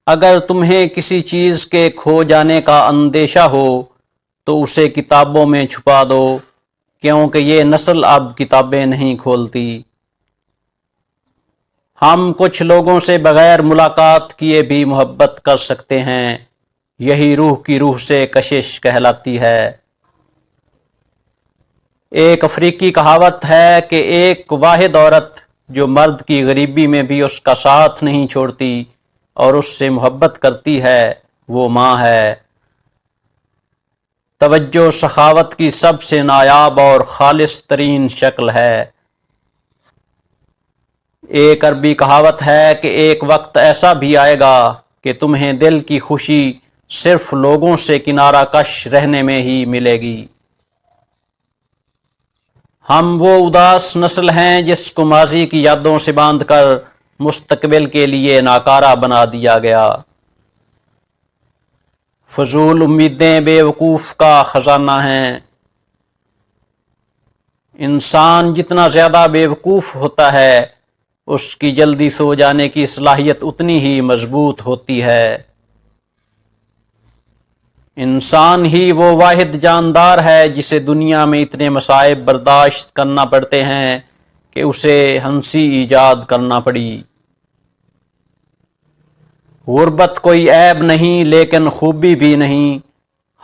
اگر تمہیں کسی چیز کے کھو جانے کا اندیشہ ہو تو اسے کتابوں میں چھپا دو، کیونکہ یہ نسل اب کتابیں نہیں کھولتی۔ ہم کچھ لوگوں سے بغیر ملاقات کیے بھی محبت کر سکتے ہیں، یہی روح کی روح سے کشش کہلاتی ہے۔ ایک افریقی کہاوت ہے کہ ایک واحد عورت جو مرد کی غریبی میں بھی اس کا ساتھ نہیں چھوڑتی اور اس سے محبت کرتی ہے، وہ ماں ہے۔ توجہ سخاوت کی سب سے نایاب اور خالص ترین شکل ہے۔ ایک عربی کہاوت ہے کہ ایک وقت ایسا بھی آئے گا کہ تمہیں دل کی خوشی صرف لوگوں سے کنارہ کش رہنے میں ہی ملے گی۔ ہم وہ اداس نسل ہیں جس کو ماضی کی یادوں سے باندھ کر مستقبل کے لیے ناکارہ بنا دیا گیا۔ فضول امیدیں بے وقوف کا خزانہ ہیں۔ انسان جتنا زیادہ بے وقوف ہوتا ہے، اس کی جلدی سو جانے کی صلاحیت اتنی ہی مضبوط ہوتی ہے۔ انسان ہی وہ واحد جاندار ہے جسے دنیا میں اتنے مصائب برداشت کرنا پڑتے ہیں کہ اسے ہنسی ایجاد کرنا پڑی۔ غربت کوئی عیب نہیں لیکن خوبی بھی نہیں۔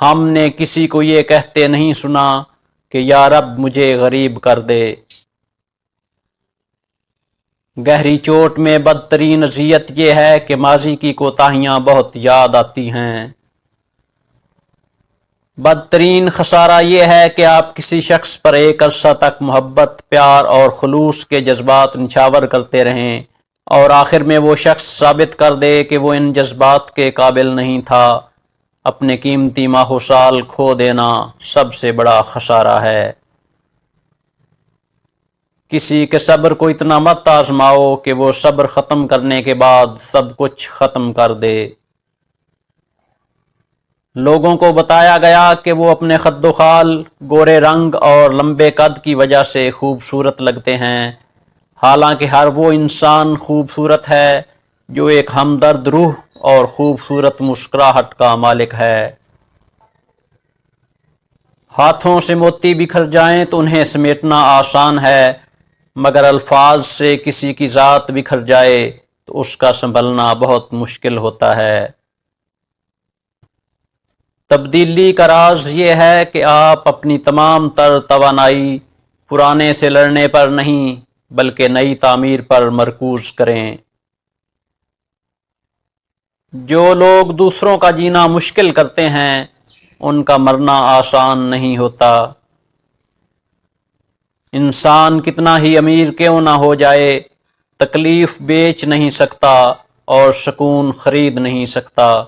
ہم نے کسی کو یہ کہتے نہیں سنا کہ یا رب مجھے غریب کر دے۔ گہری چوٹ میں بدترین اذیت یہ ہے کہ ماضی کی کوتاہیاں بہت یاد آتی ہیں۔ بدترین خسارہ یہ ہے کہ آپ کسی شخص پر ایک عرصہ تک محبت، پیار اور خلوص کے جذبات نچھاور کرتے رہیں اور آخر میں وہ شخص ثابت کر دے کہ وہ ان جذبات کے قابل نہیں تھا۔ اپنے قیمتی ماہ و سال کھو دینا سب سے بڑا خسارہ ہے۔ کسی کے صبر کو اتنا مت آزماؤ کہ وہ صبر ختم کرنے کے بعد سب کچھ ختم کر دے۔ لوگوں کو بتایا گیا کہ وہ اپنے خد و خال، گورے رنگ اور لمبے قد کی وجہ سے خوبصورت لگتے ہیں، حالانکہ ہر وہ انسان خوبصورت ہے جو ایک ہمدرد روح اور خوبصورت مسکراہٹ کا مالک ہے۔ ہاتھوں سے موتی بکھر جائیں تو انہیں سمیٹنا آسان ہے، مگر الفاظ سے کسی کی ذات بکھر جائے تو اس کا سنبھلنا بہت مشکل ہوتا ہے۔ تبدیلی کا راز یہ ہے کہ آپ اپنی تمام تر توانائی پرانے سے لڑنے پر نہیں بلکہ نئی تعمیر پر مرکوز کریں۔ جو لوگ دوسروں کا جینا مشکل کرتے ہیں، ان کا مرنا آسان نہیں ہوتا۔ انسان کتنا ہی امیر کیوں نہ ہو جائے، تکلیف بیچ نہیں سکتا اور سکون خرید نہیں سکتا۔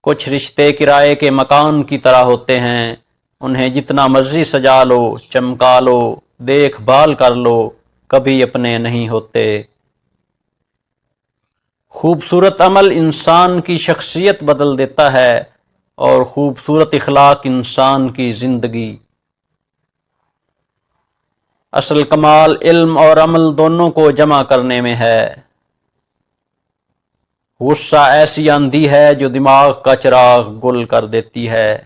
کچھ رشتے کرائے کے مکان کی طرح ہوتے ہیں، انہیں جتنا مرضی سجا لو، چمکا لو، دیکھ بھال کر لو، کبھی اپنے نہیں ہوتے۔ خوبصورت عمل انسان کی شخصیت بدل دیتا ہے اور خوبصورت اخلاق انسان کی زندگی۔ اصل کمال علم اور عمل دونوں کو جمع کرنے میں ہے۔ غصہ ایسی آندھی ہے جو دماغ کا چراغ گل کر دیتی ہے۔